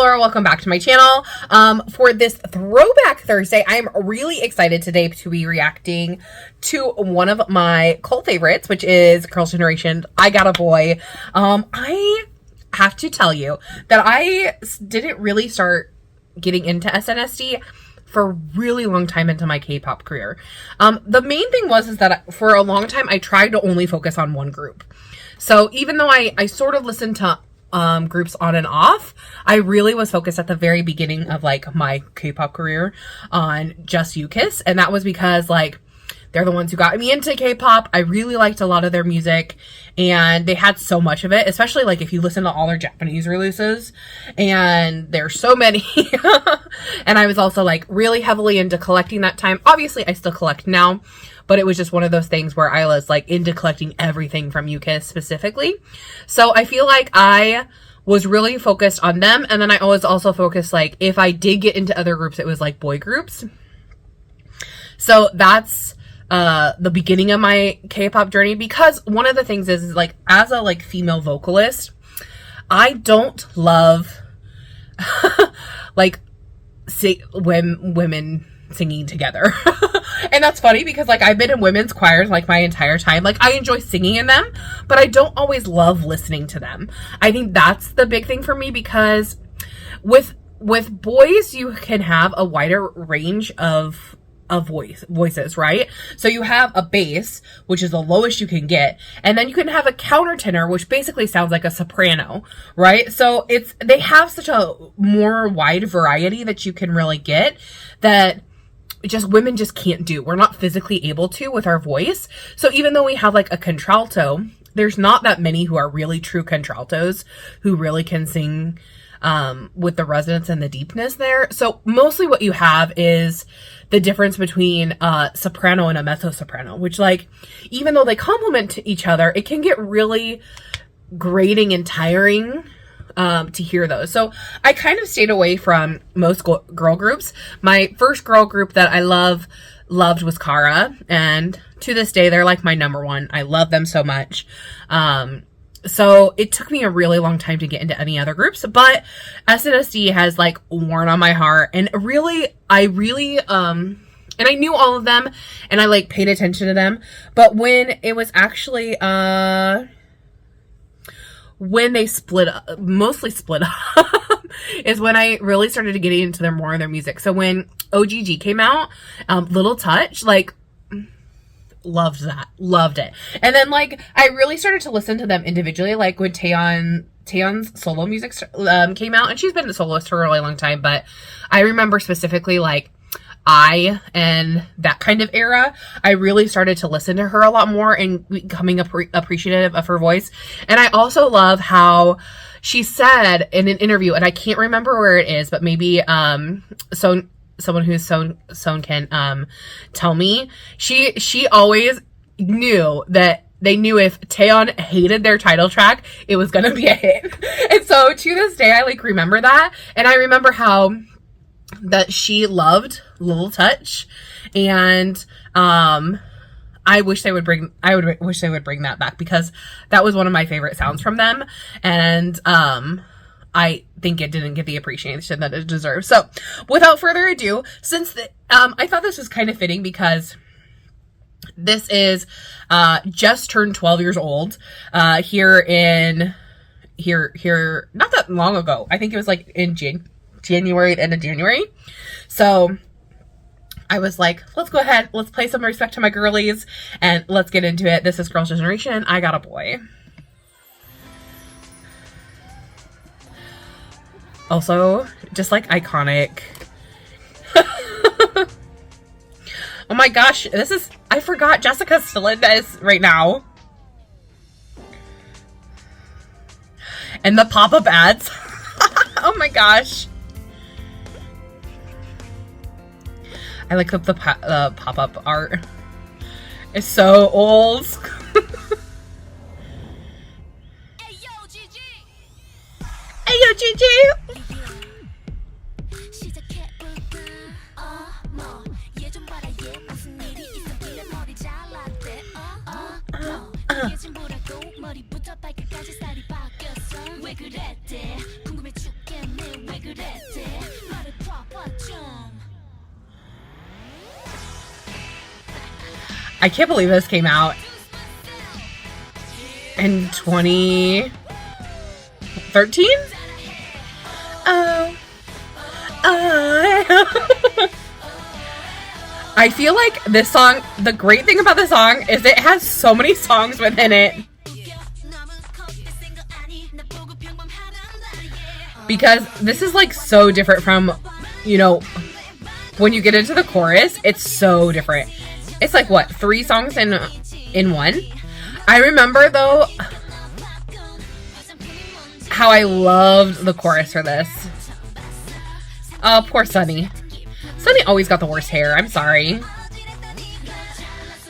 Laura. Welcome back to my channel. For this Throwback Thursday, I'm really excited today to be reacting to one of my cult favorites, which is Girls' Generation, I Got a Boy. I have to tell you that I didn't really start getting into SNSD for a really long time into my K-pop career. The main thing was that for a long time, I tried to only focus on one group. So even though I sort of listened to groups on and off, I really was focused at the very beginning of like my K-pop career on just UKISS, and that was because like they're the ones who got me into K-pop. I really liked a lot of their music, and they had so much of it, especially like if you listen to all their Japanese releases, and there's so many. And I was also like really heavily into collecting that time. Obviously I still collect now, but it was just one of those things where I was like into collecting everything from UKISS specifically. So I feel like I was really focused on them. And then I was also focused, like, if I did get into other groups, it was like boy groups. So that's the beginning of my K-pop journey, because one of the things is like, as a like female vocalist, I don't love like women singing together. And that's funny because like I've been in women's choirs like my entire time. Like I enjoy singing in them, but I don't always love listening to them. I think that's the big thing for me, because with boys you can have a wider range of voices, right? So you have a bass, which is the lowest you can get, and then you can have a countertenor, which basically sounds like a soprano, right? So they have such a more wide variety that you can really get that just women just can't do. We're not physically able to with our voice. So even though we have like a contralto, there's not that many who are really true contraltos who really can sing with the resonance and the deepness there. So mostly what you have is the difference between a soprano and a mezzo soprano, which like, even though they complement each other, it can get really grating and tiring to hear those. So I kind of stayed away from most girl groups. My first girl group that I loved was Kara, and to this day they're like my number one. I love them so much. So it took me a really long time to get into any other groups, but SNSD has like worn on my heart, and I really and I knew all of them, and I like paid attention to them. But when it was actually when they mostly split up, is when I really started to get into more of their music. So when OGG came out, Little Touch, like, loved it. And then like I really started to listen to them individually, like when Taeyeon's solo music came out, and she's been a soloist for a really long time, but I remember specifically like and that kind of era, I really started to listen to her a lot more and becoming appreciative of her voice. And I also love how she said in an interview, and I can't remember where it is, but maybe someone who's Son can tell me, she always knew that they knew if Taeyeon hated their title track, it was gonna be a hit. And so to this day I like remember that, and I remember how that she loved Little Touch, and I wish they would bring that back, because that was one of my favorite sounds from them, and I think it didn't get the appreciation that it deserves. So without further ado, since I thought this was kind of fitting, because this is just turned 12 years old here not that long ago. I think it was like in January, the end of January. So I was like, let's go ahead, let's play some respect to my girlies, and let's get into it. This is Girls' Generation, I Got a Boy. Also, just like iconic. Oh my gosh, I forgot Jessica's still in this right now. And the pop-up ads. Oh my gosh. I like the pop-up art. It's so old. Hey yo, Gigi! I can't believe this came out in 2013. I feel like this song, the great thing about this song is it has so many songs within it. Because this is like so different from, you know, when you get into the chorus, it's so different. It's like what, 3 songs in one? I remember though how I loved the chorus for this. Oh, poor Sunny. Sunny always got the worst hair. I'm sorry.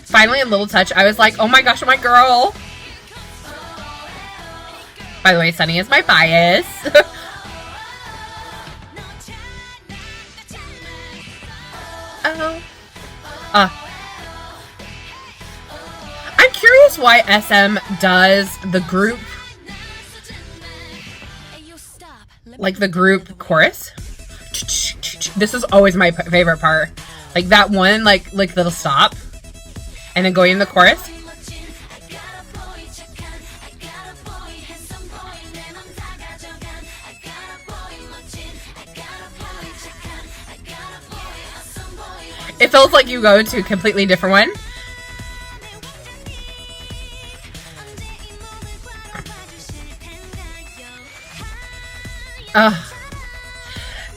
Finally, in Little Touch, I was like, oh my gosh, my girl. By the way, Sunny is my bias. I'm curious why SM does the group, like the group chorus. This is always my favorite part. Like that one, like little stop, and then going in the chorus. It feels like you go to a completely different one.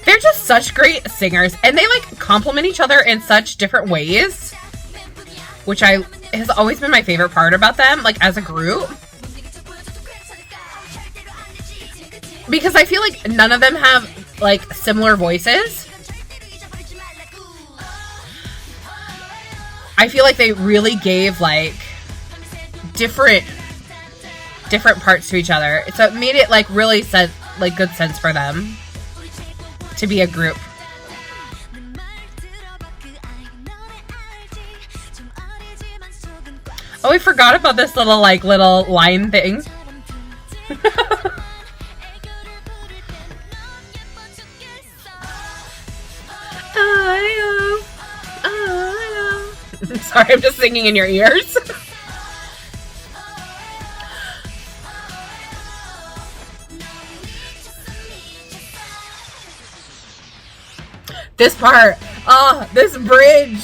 They're just such great singers, and they like complement each other in such different ways, which has always been my favorite part about them, like as a group, because I feel like none of them have like similar voices. I feel like they really gave like different parts to each other, so it made it like really like good sense for them to be a group. Oh, I forgot about this little line thing. Sorry, I'm just singing in your ears. This part, this bridge.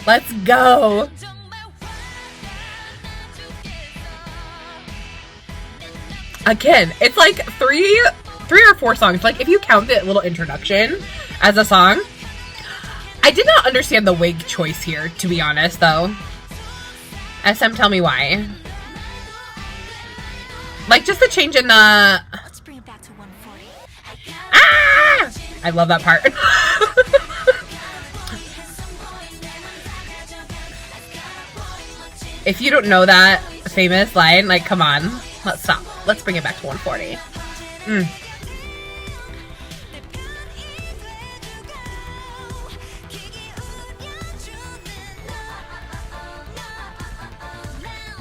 Let's go. Again, it's like three or 4 songs. Like if you count the little introduction as a song. I did not understand the wig choice here, to be honest, though. SM, tell me why. Like, just the change in the... Let's bring it back to 140. Ah! I love that part. If you don't know that famous line, like, come on. Let's stop. Let's bring it back to 140.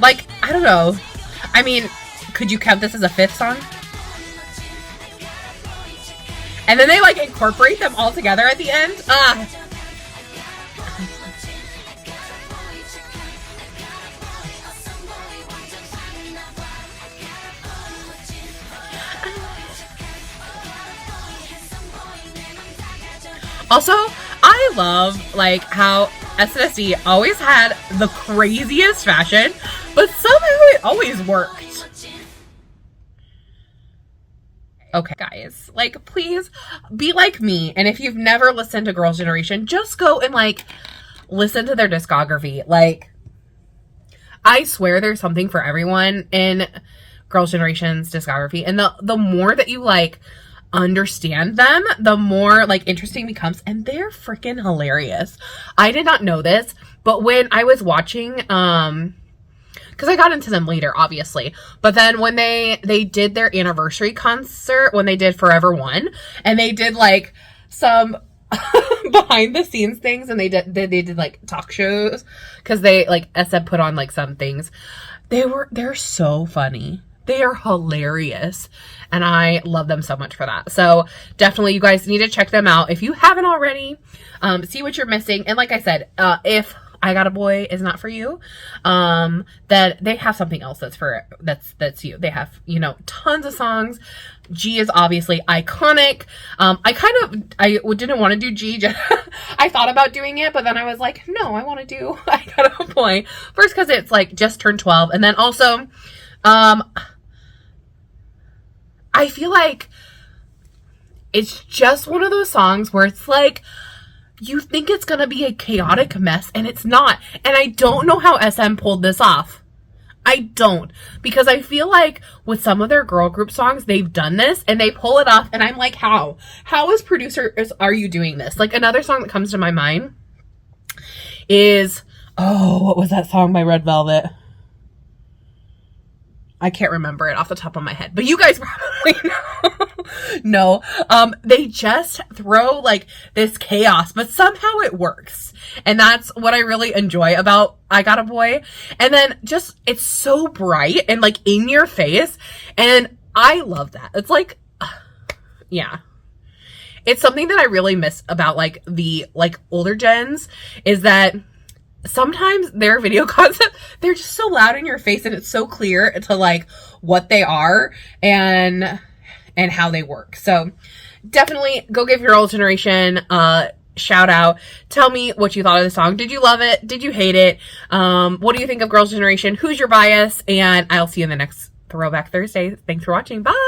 Like, I don't know. I mean, could you count this as a 5th song? And then they, like, incorporate them all together at the end? Also, I love, like, how SNSD always had the craziest fashion, but somehow it always worked. Okay, guys, like, please be like me. And if you've never listened to Girls' Generation, just go and, like, listen to their discography. Like, I swear there's something for everyone in Girls' Generation's discography. And the more that you, like, understand them, the more like interesting becomes, and they're freaking hilarious. I did not know this, but when I was watching because I got into them later, obviously, but then when they did their anniversary concert, when they did Forever One, and they did like some behind the scenes things, and they did like talk shows, because they like SM put on like some things. They're so funny. They are hilarious, and I love them so much for that. So definitely you guys need to check them out if you haven't already. See what you're missing. And like I said, if I Got a Boy is not for you, that they have something else that's you. They have, you know, tons of songs. G is obviously iconic. I didn't want to do G. I thought about doing it, but then I was like, no, I want to do I Got a Boy. First, because it's like just turned 12. And then also, I feel like it's just one of those songs where it's like, you think it's going to be a chaotic mess, and it's not. And I don't know how SM pulled this off. I don't. Because I feel like with some of their girl group songs, they've done this, and they pull it off, and I'm like, how? How as producers are you doing this? Like, another song that comes to my mind is, what was that song by Red Velvet? I can't remember it off the top of my head, but you guys probably know. They just throw like this chaos, but somehow it works. And that's what I really enjoy about I Got a Boy. And then just, it's so bright and like in your face. And I love that. It's like, yeah. It's something that I really miss about like the like older gens, is that sometimes their video concept, they're just so loud in your face, and it's so clear to like what they are and how they work. So definitely go give Girls' Generation shout out. Tell me what you thought of the song. Did you love it? Did you hate it? What do you think of Girls' Generation? Who's your bias? And I'll see you in the next Throwback Thursday. Thanks for watching. Bye.